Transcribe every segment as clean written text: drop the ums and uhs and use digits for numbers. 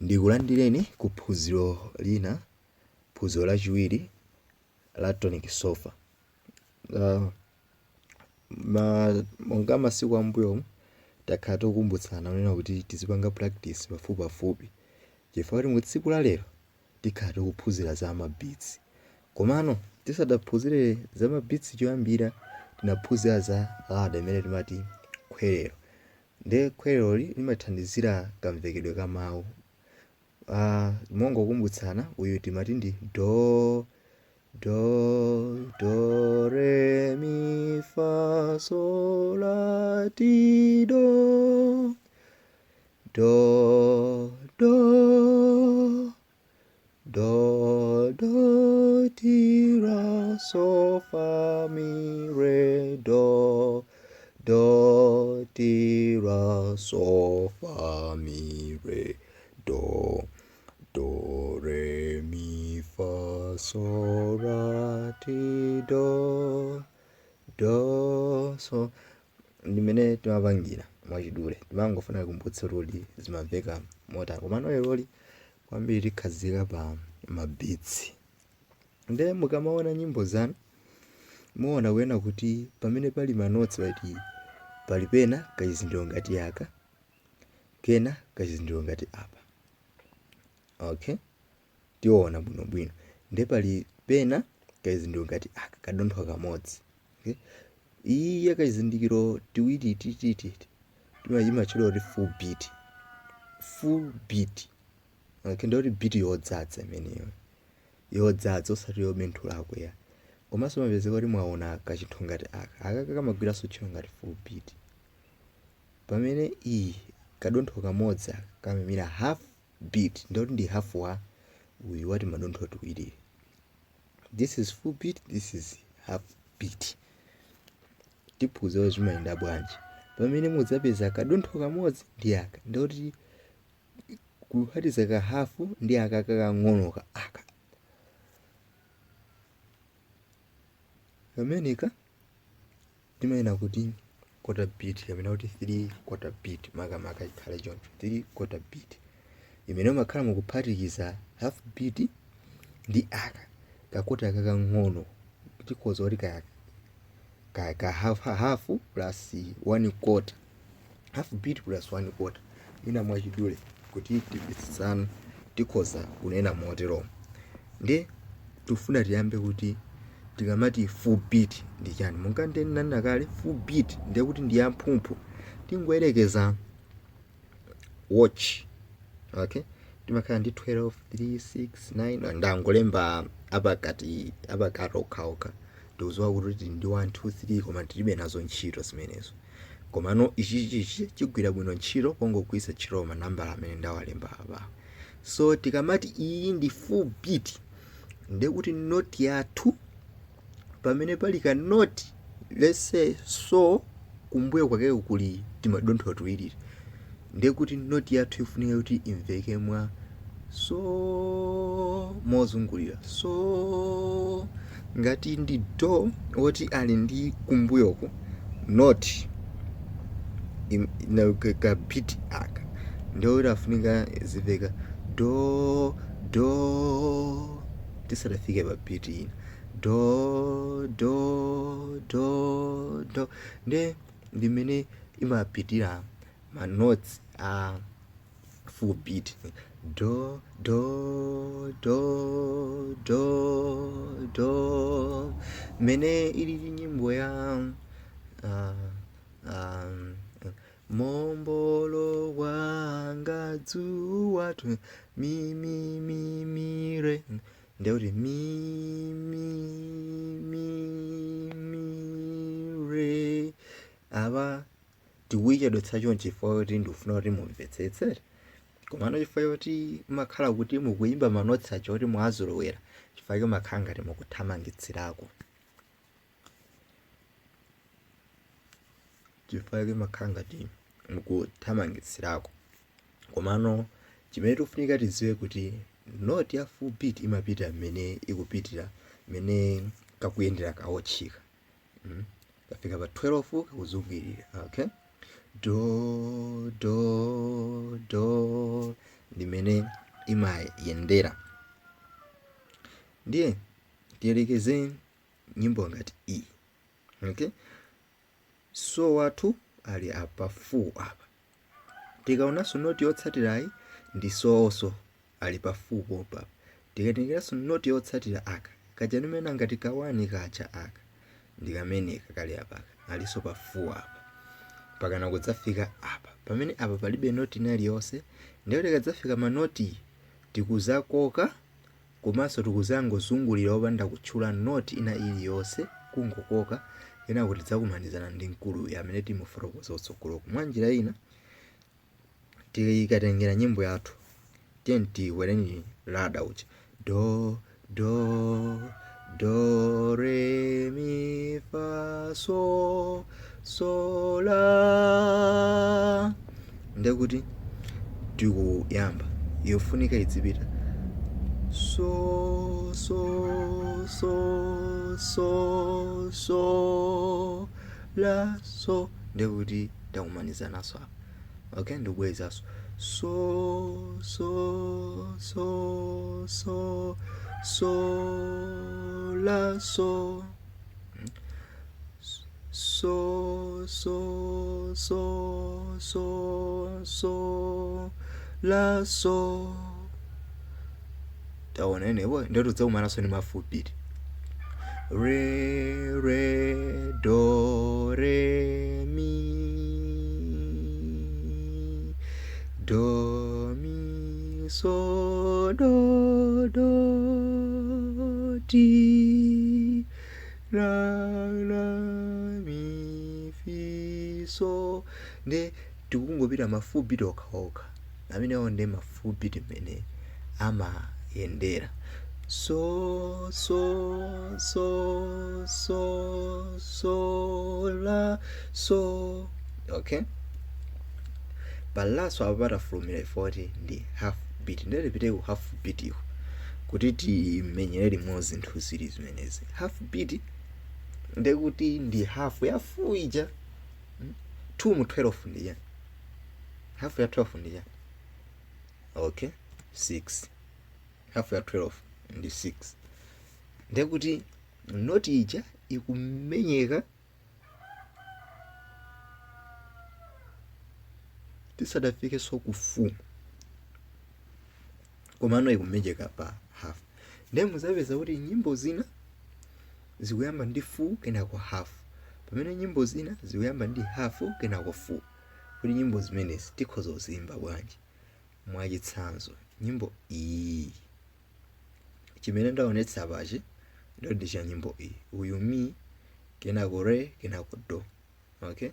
Ndikulandireni ku phunziro lina, phunziro lachiwiri la tonic sofa. Monga masiku ambuyo takhala tokumbutsana kunena kuti tizipanga practice pafupi chifukwa kuti mu tsiku la lero tikhala tikuphunzira za mabeats. Komano tisadaphunzire za mabeats choyambira tinaphunzira za lada imene timati khwerero. Nde khwereroli limathandizira kamvekedwe ka mawu. Mongokumbutsana uyu timati ndi do re mi fa sol la ti do ti ra so fa mi re do ti ra so fa mi re do re mi fa sol la ti do so ndimene timapangira mwachidule. Timangofuna kumbutsa loli zimamveka motani, komano leloli kwambiri tikhazika pa mabeats. Nde mukamaona nyimbo zanu muona kuyena kuti pamene pali manotsi pali pena kachizindikiro ngati aka, kena kachizindikiro ngati apa. Okay, tiona bwinobwino. Nde pali pena kachizindikiro ngati aka kadontho kamodzi. Okay, iyi kachizindikiro tiwiri timayimachira kuti full beat. Okay, ndoti beat yodzadza imeneyo, yodzadza osati yomenthulako ya. Komanso mapezeka kuti mwaona kachinthu ngati aka kamagwiranso ntchito ngati full beat. Pamene iyi kadontho kamodzi kamemira half beat, ndoti ndi half wa uyu wati madontho tiwiri. This is full beat, this is half beat. Tiphunzire zimayenda bwanji pamene mudzapeza kadontho kamodzi ndi aka, ndoti kuphatiza ka hafu ndi aka kakang'ono ka aka. Kameneka timayena kuti quarter beat, kamena kuti 3/4 beat, makamaka ikhale choncho 3/4 beat, imene makhala mukuphatikiza half beat ndi aka kakota kakang'ono. Tikhoza kuti ka half plus 1/4, half beat plus 1/4. Ina mwachidule kuti tipitsitsana tikhoza kunena motero. Nde tufuna tiyambe kuti tikamati full beat ndi chani. Monga ndinanena kale, full beat ndiye kuti ndi yamphumphu, tingoyerekeza watch. Okay, timakhala ndi 12 3 6 9, ndangolemba apakati okhaokha ndikudziwa kuti ndi 1 2 3, koma tilibe nazo ntchito zimenezo. Komano ichi chigwira bwino ntchito pongogwiritsa ntchito manambala amene ndawalemba apa. So tikamati iyi ndi full beat ndiye kuti noti yathu pamene pali ka noti, let's say so, kumbuyo kwake kuli timadontho tiwiri, ndiye kuti noti yathu ifunika kuti imveke mwa so mozungulira. So ngati ndi do woti ali ndi kumbuyoko noti ka beat aka, ndiye kuti afunika zimveka do tisadafike pa beat ina do. Nde ndimene imapitira ma notes a full beat. Do mene ili nyimbo ya mombolo wanga dzuwa mi re, ndiye kuti mi re. Aba tiwichedwetsa choncho chifukwa kuti ndikufuna kuti mumvetsetse. Komano chifukwa kuti makhala kuti mukuyimba manotsi acho kuti mwazolowera, chifukwa kuti makhala ngati mukuthamangitsirako. Komano chimene tikufunika tidziwe kuti noti ya full beat imapita mmene ikupitira, mmene kakuyendera kaotchika. Kafika pa 12 kakuzungirira. Okay, do ndimene imayendera. Ndiye tiyelekeze nyimbo ngati iyi. Okay, so wathu ali apa 4 apa. Tikaonanso noti yotsatirayi ndi so ali pa 4 popa. Tikatengeranso noti yotsatira aka kaja nimene ngati ka 1 kacha aka ndikameneka kali apa aliso pa 4 apa pakana kudzafika apa. Pamene apa palibe noti iliyonse, ndiyo tikadzafika manoti tikuzakoka komanso tikuzangozungulira opanda kutchula noti ina iliyonse, kungokoka ena kuti tidzakumanizana ndi mkulu amene timufotokoza utsogoloko. Mwa njira ina tikatengera nyimbo yathu tiye tiwerenge lada uchi do re mi fa so la, ndekuti tikuyamba yofunika idzipita so la so, ndekuti takumanizanaso apa. Okay, ndikubwerezaso so la so la so. Taona newo ndio tudzakumanaso ni mafupi re do re mi do mi so do ti la mi fi so. Nde tikungopita mafupi okhaokha amene onde mafupi timene amayendera so la so. Okay, palaso apata fulumira ifoti ndi half beat. Ndere pite ku half beat iko kuti timenyere limodzi nthu zili zimenezi. Half beat ndekuti ndi half ya full ija 2 mu 12 ndi yani half ya 12 ndi yani. Okay, 6 half ya 12 ndi 6, ndekuti noti ija ikumenyeka tisadafike so ku full, komano ikumenyeka pa half. Ndiye muzapeza kuti nyimbo zina zikuyamba ndi full kenako half, pamene nyimbo zina zikuyamba ndi half kenako full. Kuti nyimbo zimenezi tikhoza kuzimba bwanji? Mwachitsanzo nyimbo iyi chimene ndaonetsa pachi ndo ndi cha nyimbo iyi, uyu mi kenako re kenako do. Okay,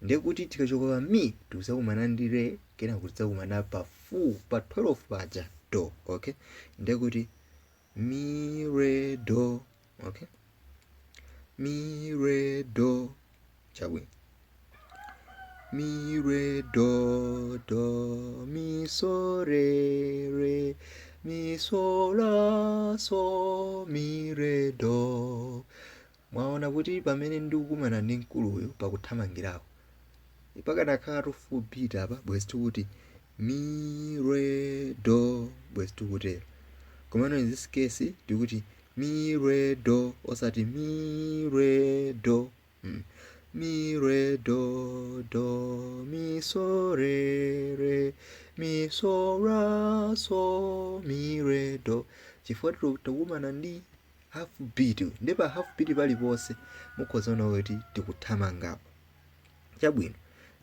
ndiye kuti tikachoka pa mi tikuzakumana ndi re kenako tidzakumana pa full pa 12 paja do. Okay, ndiye kuti mi re do. Okay, mi re do chabwino, mi re do mi so re mi so la so mi re do. Mwaona kuti pamene ndikukumana ndi mkuluyo pakuthamangirako pakanakhala full beat apa bwezi tikuti mi re do bwezi tikutero. Komano in this case tikuti mi re do osati mi re do. Mi re do mi so re mi so la so mi re do. Chifukwa takumana ndi half beat, ndi pa half beat paliponse mukhoza kuona kuti tikuthamangapo. Chabwino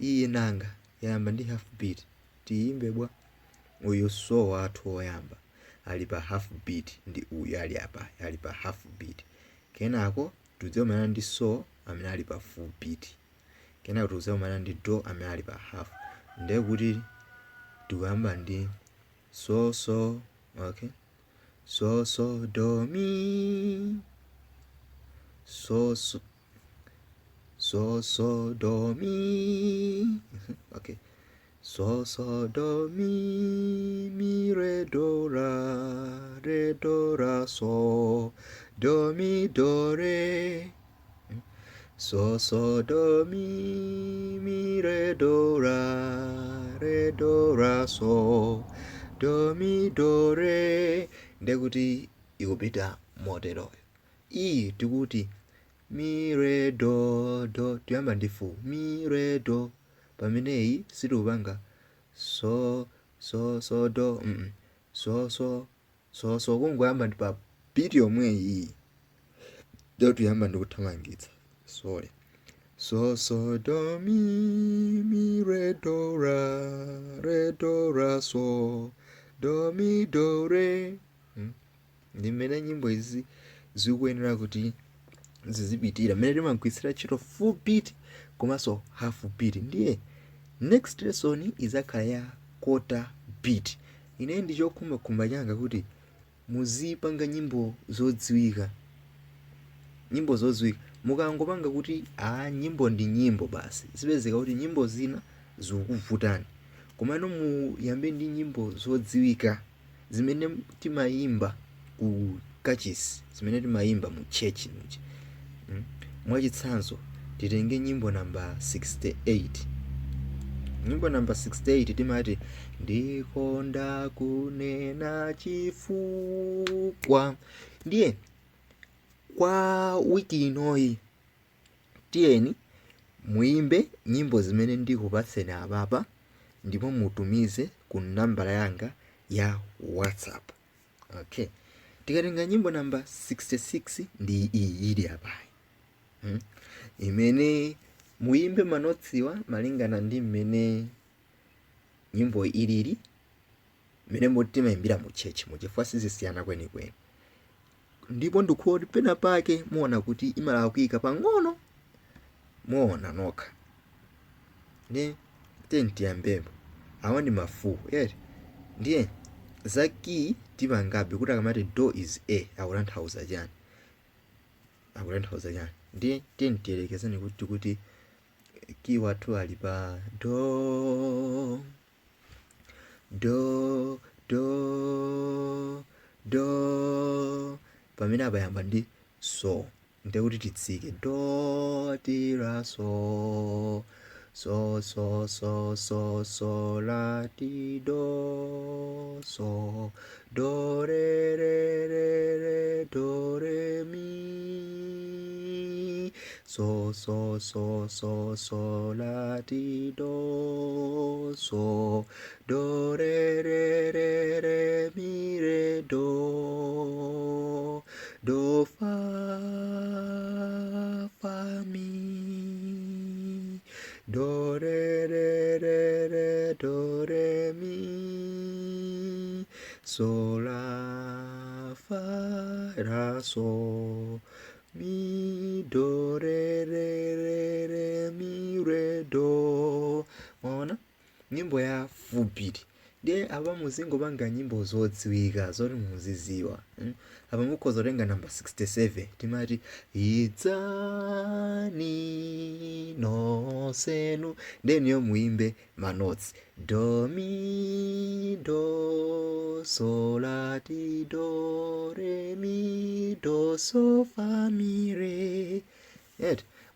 iyi nanga yayamba ndi half beat, tiyimbe bwa. Uyu so wathu oyamba ali pa half beat ndi uyu ali apa ali pa half beat. Kenako tudzakumana ndi so amene ali pa full beat, kenako tudzakumana ndi do amene ali pa half. Ndiye kuti tikuyamba ndi so. Okay, so do mi so do mi. Okay, so do mi re do ra so do mi do re so so do mi re do ra so do mi do re. Ndekuti ikupita motero. I tikuti mi re do tuyamba ndi fu mi re do, pamene iyi sitikupanga so do so kungoyamba ndi pa beat yomwe iyi do tuyamba ndikuthamangitsa. Sorry. So do mi re do ra so do mi do re. Ndi mmene nyimbo izi zikuyenera kuti zizipitira, mmene timagwiritsira ntchito full beat komanso half beat. Ndiye next lesson izakhala ya quarter beat. Ine ndi chokhumba changa kuti muzipanga nyimbo zodziwika. Mukangopanga kuti nyimbo ndi nyimbo basi, zipezeka kuti nyimbo zina zikuvutani. Komano muyambe ndi nyimbo zodziwika zimene timayimba ku kachisi, zimene timayimba mu church muja. Mwachitsanzo titenge nyimbo namba 68. Nyimbo namba 68 timati ndikonda kunena chifukwa. Ndiye kwa wiki inoyi tiyeni muimbe nyimbo zimene ndikupatseni apapa ndipo mutumize ku nambala yanga ya WhatsApp. Okay. Tikatenga nyimbo namba 66 ndi iyi ili apayi. Imene muimbe manotsiwa malingana ndi mmene nyimbo ilili, mmene mutimayimbira mu church chifukwa sizisiyana kwenikweni. Ndipo ndikuti pena pake muona kuti imalakwika pang'ono, muona nokha. Tiyambemo awa ndi mafuwu eti. Ndiye zaki tipangabe kuti akamati do is A akutanthauza chani. Ndiye tiyelekezani kuti ki wathu ali pa do pamene abayamba ndi so, ndiye kuti titsike do ti ra so la ti do so do re do re mi so la ti do so do re mi re do fa mi do re do re mi so la fa ra so mi do re mi re do. Mwaona nyimbo ya full beat. Ndiye apa muzingopanga nyimbo zodziwika zoti muziziwa. Apa mukhoza kutenga namba 67 timati idzani nosenu, then yo muimbe manotes do mi do so la ti do re mi do so fa mi re.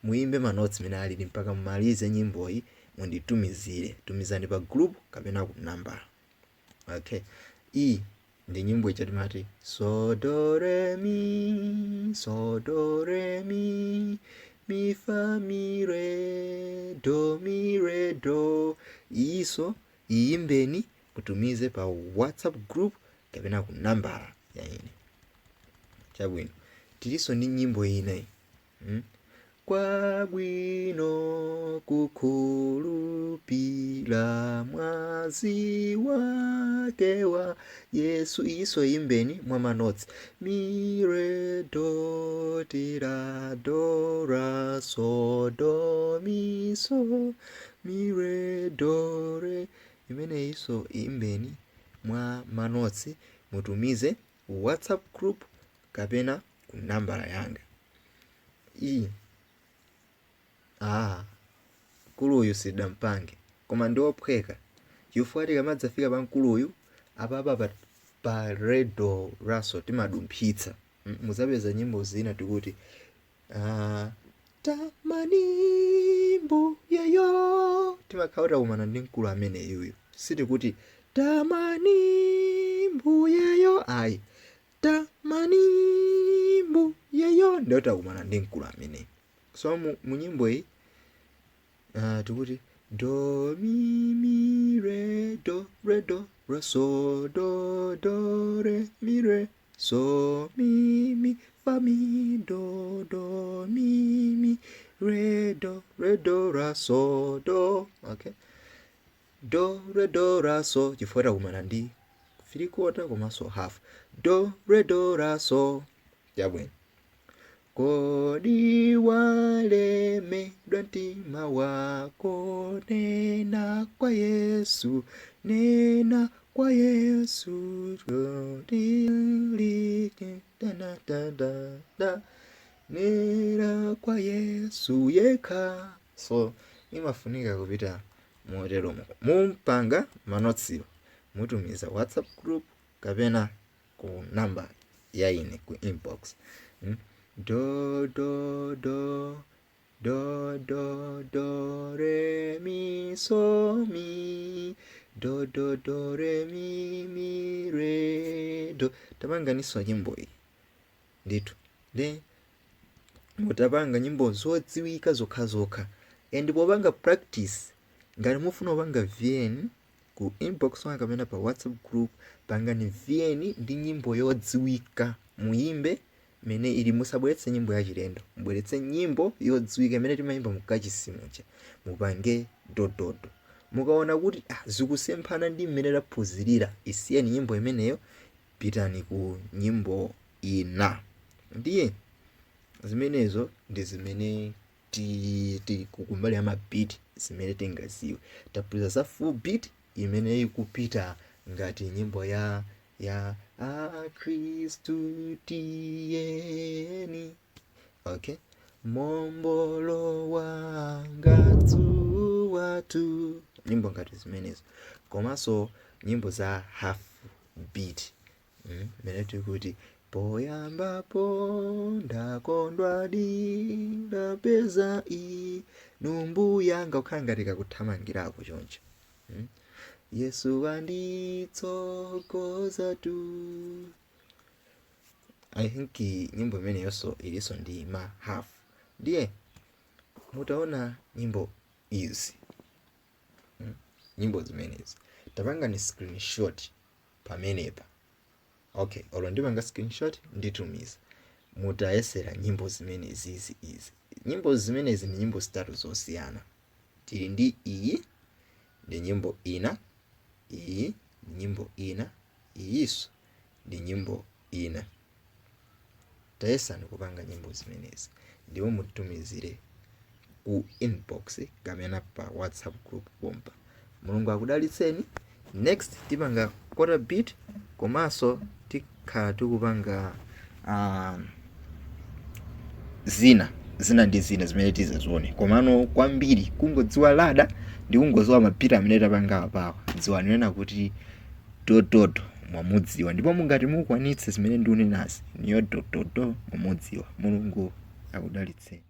Muimbe manotes mene alili mpaka mmalize nyimboyi tumizani pa group kapena ku namba. Okay. I ndi nyimbo ichatimati so do re mi mi fa mi re do. Iso iyimbeni kutumize pa WhatsApp group kapena ku nambala ya ine. Chabwino tiliso ndi nyimbo inayi. Kwa bwino kukhulupila mwazi wake wa Yesu. Iso imbeni mwa manotes mi re do ti ra do ra so do mi so mi re do re. Imene iso imbeni mwa manotes mutumize WhatsApp group kapena ku nambala yanga. Mkuluyu sidampange koma ndiophweka chifukwa tikamadzafika pa mkuluyu apapa pa redo raso timadumphitsa. Muzapeza nyimbo zina tikuti tamani mbuyeyo timakhala kumana ndi mkulu amene yuyu siti kuti tamani mbuyeyo ayi tamani mbuyeyo ndio takumana ndi mkulu amene. So mu nyimbo iyi tikuti do mi mi re do re so do re mi re so mi fa mi do mi re do ra so do. Okay, do ra so chifukwa kumana ndi 3/4 komanso half do ra so yabwino. Kodi walemedwa mtima wako nena kwa Yesu nena kwa Yesu yekha. So imafunika kupita motero mumpanga manotsiwo mutumiza WhatsApp group kapena ku namba ya ine ku inbox. Do re mi so mi do re mi re do. Tapanganiso nyimbo iyi nditu de mutapanga nyimbo zodziwika zokha and popanga practice ngati mufuna kupanga VN ku inbox wanga kapena pa WhatsApp group pangani VN ndi nyimbo yodziwika muyimbe mene ili musabweretse nyimbo ya chilendo mbweretse nyimbo yodziwika mene timayimba mukachisimucha mupange dododo. Mukaona kuti zikusemphana ndi mmene taphunzirira isiyeni nyimbo imeneyo pitani ku nyimbo ina. Ndiye zimenezo ndi zimene kukumbali ya mabiti zimene tingaziwe taphunzira za full beat imene ikupita ngati nyimbo ya Kristu tiyeni. Okay, mombolo wanga dzuwatu nyimbo ngati zimenezo komanso nyimbo za half beat mene tikuti poyambapo ndakondwa ndapeza numbu yanga kukhala ngati kakuthamangirako choncho. Yesu anditsogoza tu. I think nyimbo imene yonso iliso ndi ma half. Ndiye mutaona nyimbo izi nyimbo zimenezi tapanga ni screenshot pamenepa. Okay, olo ndipanga screenshot nditumiza mutayesera nyimbo zimenezi izi. Nyimbo zimenezi ni nyimbo zitatu zosiyana. Tili ndi iyi ndi nyimbo ina, iyi ndi nyimbo ina, iyiso ndi nyimbo ina. Tayesani kupanga nyimbo zimenezi ndipo mutumizire ku inbox kapena pa WhatsApp group pompa. Mulungu akudalitseni. Next tipanga quarter beat komanso tikhala tikupanga zina ndi zina zimene tizazione komano kwambiri kungodziwa lada ndi kungodziwa mapita amene tapanga apawa dziwa nena kuti dododo mwamudziwa ndipo mungati mukwanitse zimene ndiunenazi niyo dododo mwamudziwa. Mulungu akudalitseni.